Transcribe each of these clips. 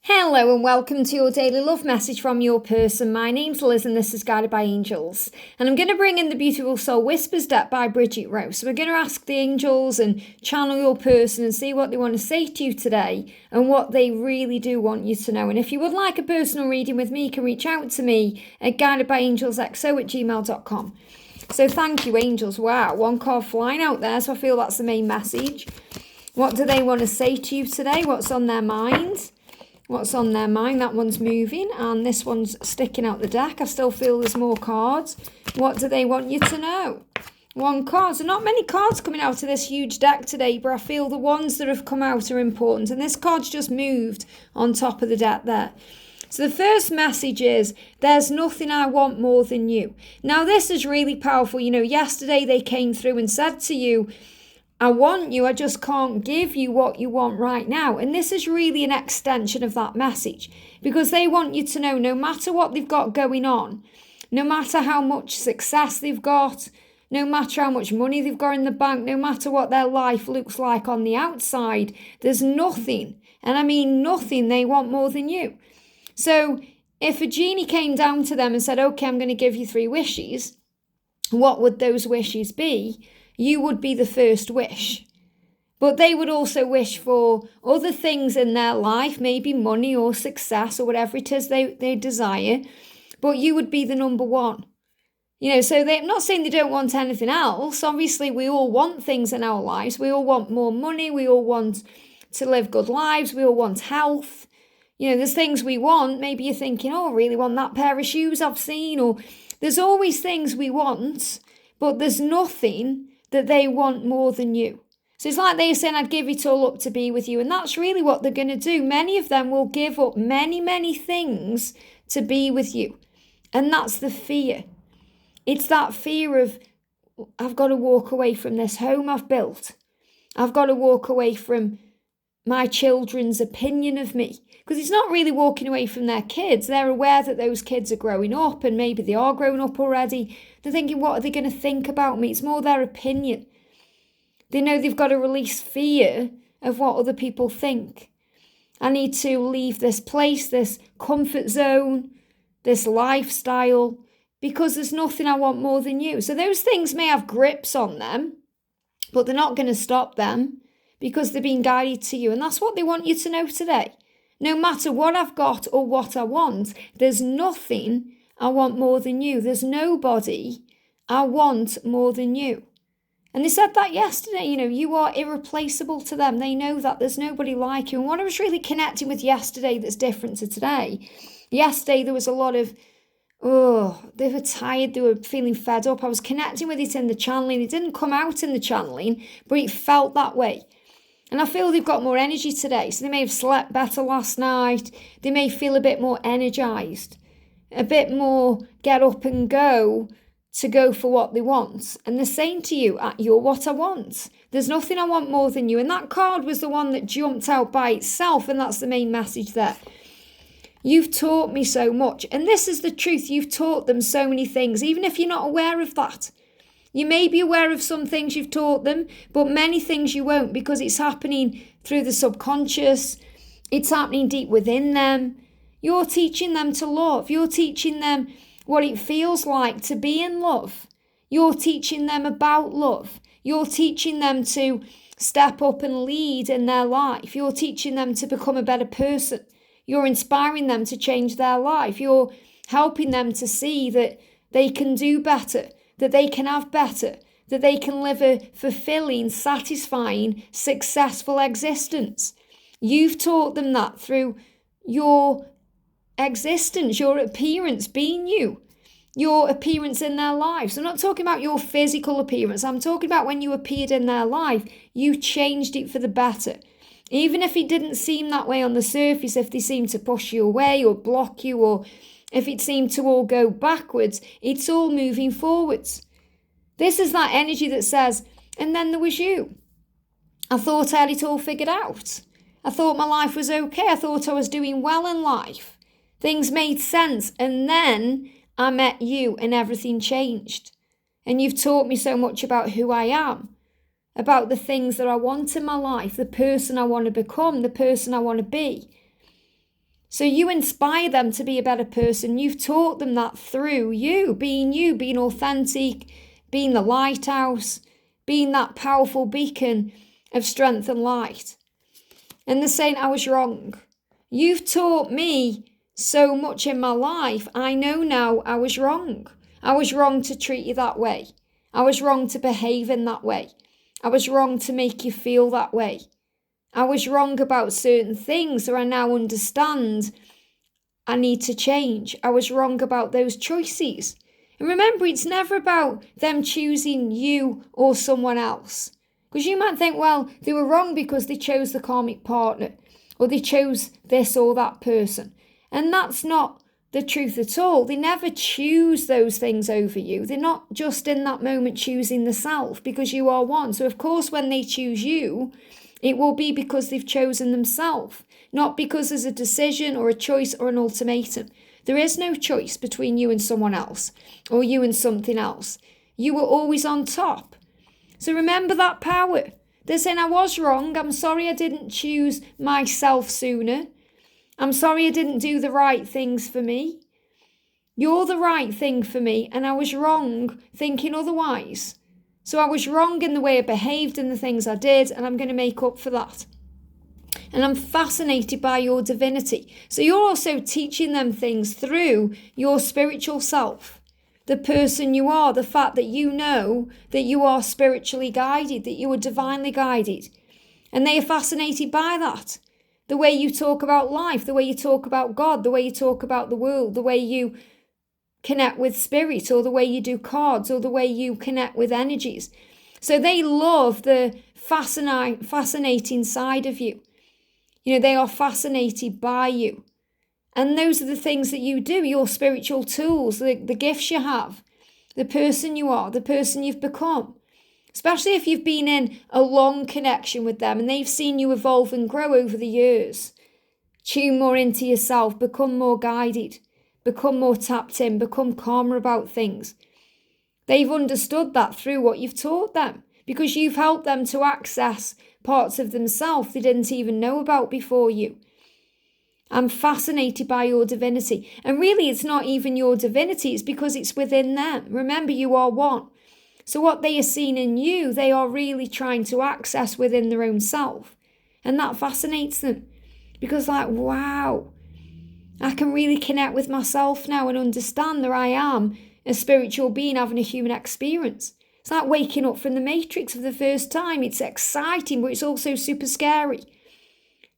Hello and welcome to your daily love message from your person. My name's Liz and this is Guided by Angels. And I'm going to bring in the Beautiful Soul Whispers deck by Bridget. So we're going to ask the angels and channel your person and see what they want to say to you today and what they really do want you to know. And if you would like a personal reading with me, you can reach out to me at guidedbyangelsxo@gmail.com. So thank you, angels. Wow, one card flying out there, so I feel that's the main message. What do they want to say to you today? What's on their mind? What's on their mind? That one's moving and this one's sticking out the deck. I still feel there's more cards. What do they want you to know? One card. So not many cards coming out of this huge deck today, but I feel the ones that have come out are important. And this card's just moved on top of the deck there. So the first message is, there's nothing I want more than you. Now this is really powerful. You know, yesterday they came through and said to you, I want you, I just can't give you what you want right now. And this is really an extension of that message because they want you to know no matter what they've got going on, no matter how much success they've got, no matter how much money they've got in the bank, no matter what their life looks like on the outside, there's nothing, and I mean nothing, they want more than you. So if a genie came down to them and said, okay, I'm going to give you 3 wishes, what would those wishes be? You would be the first wish. But they would also wish for other things in their life, maybe money or success or whatever it is they desire. But you would be the number one. You know, so they're not saying they don't want anything else. Obviously, we all want things in our lives. We all want more money. We all want to live good lives. We all want health. You know, there's things we want. Maybe you're thinking, oh, I really want that pair of shoes I've seen. Or there's always things we want, but there's nothing that they want more than you. So it's like they're saying, I'd give it all up to be with you. And that's really what they're going to do. Many of them will give up many things to be with you. And that's the fear. It's that fear of, I've got to walk away from this home I've built. I've got to walk away from my children's opinion of me. Because it's not really walking away from their kids. They're aware that those kids are growing up and maybe they are grown up already. They're thinking, what are they going to think about me? It's more their opinion. They know they've got to release fear of what other people think. I need to leave this place, this comfort zone, this lifestyle, because there's nothing I want more than you. So those things may have grips on them, but they're not going to stop them because they're being guided to you. And that's what they want you to know today. No matter what I've got or what I want, there's nothing I want more than you. There's nobody I want more than you. And they said that yesterday, you know, you are irreplaceable to them. They know that there's nobody like you. And what I was really connecting with yesterday that's different to today, yesterday there was a lot of, they were tired, they were feeling fed up. I was connecting with it in the channeling. It didn't come out in the channeling, but it felt that way. And I feel they've got more energy today. So they may have slept better last night. They may feel a bit more energized, a bit more get up and go to go for what they want. And they're saying to you, you're what I want. There's nothing I want more than you. And that card was the one that jumped out by itself. And that's the main message there. You've taught me so much. And this is the truth. You've taught them so many things, even if you're not aware of that. You may be aware of some things you've taught them, but many things you won't because it's happening through the subconscious. It's happening deep within them. You're teaching them to love. You're teaching them what it feels like to be in love. You're teaching them about love. You're teaching them to step up and lead in their life. You're teaching them to become a better person. You're inspiring them to change their life. You're helping them to see that they can do better, that they can have better, that they can live a fulfilling, satisfying, successful existence. You've taught them that through your existence, your appearance, being you, your appearance in their lives. I'm not talking about your physical appearance. I'm talking about when you appeared in their life, you changed it for the better. Even if it didn't seem that way on the surface, if they seemed to push you away or block you, or if it seemed to all go backwards, it's all moving forwards. This is that energy that says, and then there was you. I thought I had it all figured out. I thought my life was okay. I thought I was doing well in life. Things made sense. And then I met you and everything changed. And you've taught me so much about who I am, about the things that I want in my life, the person I want to become, the person I want to be. So you inspire them to be a better person. You've taught them that through you, being authentic, being the lighthouse, being that powerful beacon of strength and light. And they're saying, I was wrong. You've taught me so much in my life. I know now I was wrong. I was wrong to treat you that way. I was wrong to behave in that way. I was wrong to make you feel that way. I was wrong about certain things that I now understand I need to change. I was wrong about those choices. And remember, it's never about them choosing you or someone else. Because you might think, well, they were wrong because they chose the karmic partner, or they chose this or that person. And that's not the truth at all. They never choose those things over you. They're not just in that moment choosing the self, because you are one. So of course, when they choose you, it will be because they've chosen themselves, not because there's a decision or a choice or an ultimatum. There is no choice between you and someone else, or you and something else. You were always on top. So remember that power. They're saying, I was wrong. I'm sorry I didn't choose myself sooner. I'm sorry I didn't do the right things for me. You're the right thing for me, and I was wrong thinking otherwise. So I was wrong in the way I behaved and the things I did, and I'm going to make up for that. And I'm fascinated by your divinity. So you're also teaching them things through your spiritual self, the person you are, the fact that you know that you are spiritually guided, that you are divinely guided. And they are fascinated by that. The way you talk about life, the way you talk about God, the way you talk about the world, the way you connect with spirit, or the way you do cards, or the way you connect with energies. So they love the fascinating side of you. You know, they are fascinated by you. And those are the things that you do, your spiritual tools, the gifts you have, the person you are, the person you've become. Especially if you've been in a long connection with them and they've seen you evolve and grow over the years. Tune more into yourself, become more guided, become more tapped in, become calmer about things. They've understood that through what you've taught them, because you've helped them to access parts of themselves they didn't even know about before you. I'm fascinated by your divinity. And really, it's not even your divinity, it's because it's within them. Remember, you are one. So what they are seeing in you, they are really trying to access within their own self. And that fascinates them. Because like, wow, I can really connect with myself now and understand that I am a spiritual being having a human experience. It's like waking up from the Matrix for the first time. It's exciting, but it's also super scary.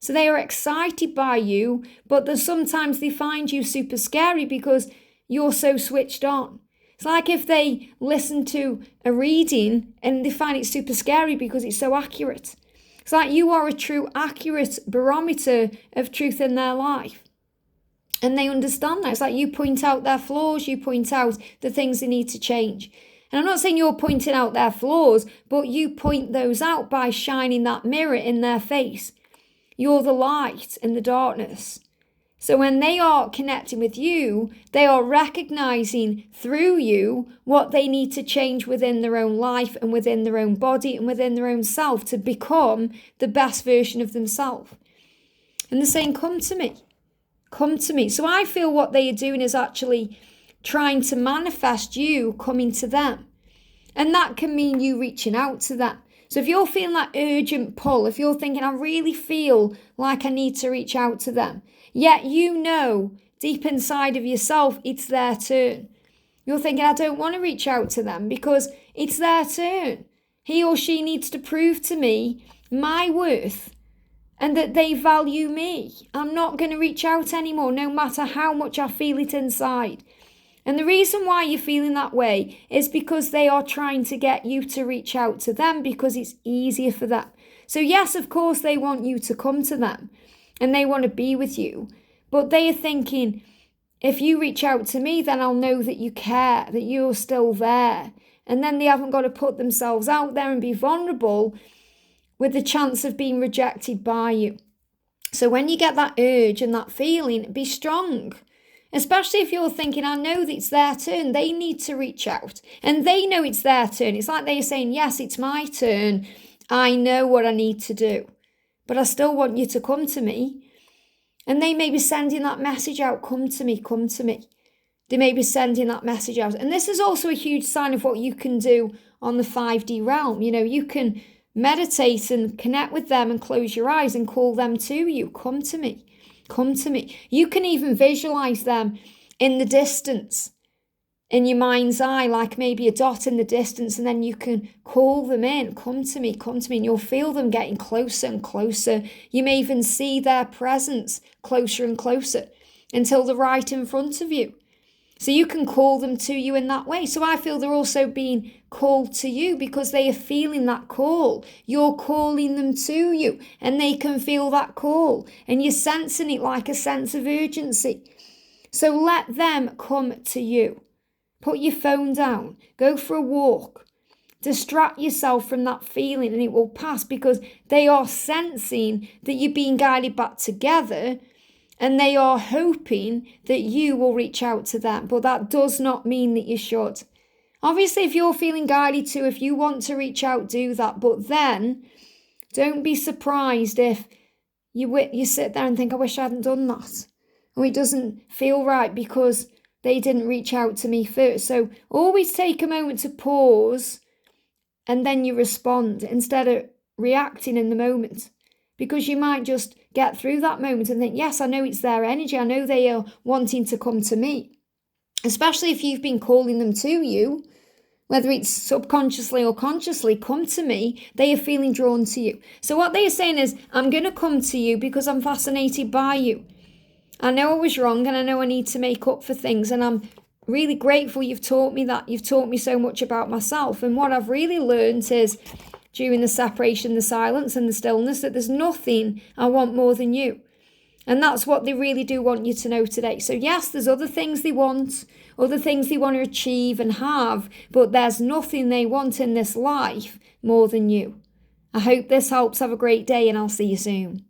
So they are excited by you, but then sometimes they find you super scary because you're so switched on. It's like if they listen to a reading and they find it super scary because it's so accurate. It's like you are a true accurate barometer of truth in their life. And they understand that. It's like you point out their flaws, you point out the things they need to change. And I'm not saying you're pointing out their flaws, but you point those out by shining that mirror in their face. You're the light in the darkness. So when they are connecting with you, they are recognizing through you what they need to change within their own life and within their own body and within their own self to become the best version of themselves. And they're saying, come to me. Come to me. So I feel what they are doing is actually trying to manifest you coming to them. And that can mean you reaching out to them. So if you're feeling that urgent pull, if you're thinking, I really feel like I need to reach out to them, yet you know deep inside of yourself, it's their turn. You're thinking, I don't want to reach out to them because it's their turn. He or she needs to prove to me my worth and that they value me. I'm not going to reach out anymore, no matter how much I feel it inside. And the reason why you're feeling that way is because they are trying to get you to reach out to them because it's easier for them. So yes, of course, they want you to come to them and they want to be with you. But they are thinking, if you reach out to me, then I'll know that you care, that you're still there. And then they haven't got to put themselves out there and be vulnerable with the chance of being rejected by you. So when you get that urge and that feeling, be strong. Especially if you're thinking, I know that it's their turn, they need to reach out. And they know it's their turn. It's like they're saying, yes, it's my turn. I know what I need to do. But I still want you to come to me. And they may be sending that message out, come to me, come to me. They may be sending that message out. And this is also a huge sign of what you can do on the 5D realm. You know, you can meditate and connect with them and close your eyes and call them to you. Come to me. Come to me. You can even visualize them in the distance, in your mind's eye, like maybe a dot in the distance, and then you can call them in. Come to me, and you'll feel them getting closer and closer. You may even see their presence closer and closer until they're right in front of you. So you can call them to you in that way. So I feel they're also being called to you because they are feeling that call. You're calling them to you and they can feel that call and you're sensing it like a sense of urgency. So let them come to you. Put your phone down, go for a walk, distract yourself from that feeling and it will pass because they are sensing that you're being guided back together. And they are hoping that you will reach out to them. But that does not mean that you should. Obviously, if you're feeling guided to, if you want to reach out, do that. But then, don't be surprised if you sit there and think, I wish I hadn't done that. Or it doesn't feel right because they didn't reach out to me first. So always take a moment to pause and then you respond instead of reacting in the moment. Because you might just get through that moment and think, yes, I know it's their energy. I know they are wanting to come to me. Especially if you've been calling them to you, whether it's subconsciously or consciously, come to me. They are feeling drawn to you. So what they are saying is, I'm going to come to you because I'm fascinated by you. I know I was wrong and I know I need to make up for things. And I'm really grateful you've taught me that. You've taught me so much about myself. And what I've really learned is, during the separation, the silence and the stillness, that there's nothing I want more than you. And that's what they really do want you to know today. So yes, there's other things they want, other things they want to achieve and have, but there's nothing they want in this life more than you. I hope this helps. Have a great day and I'll see you soon.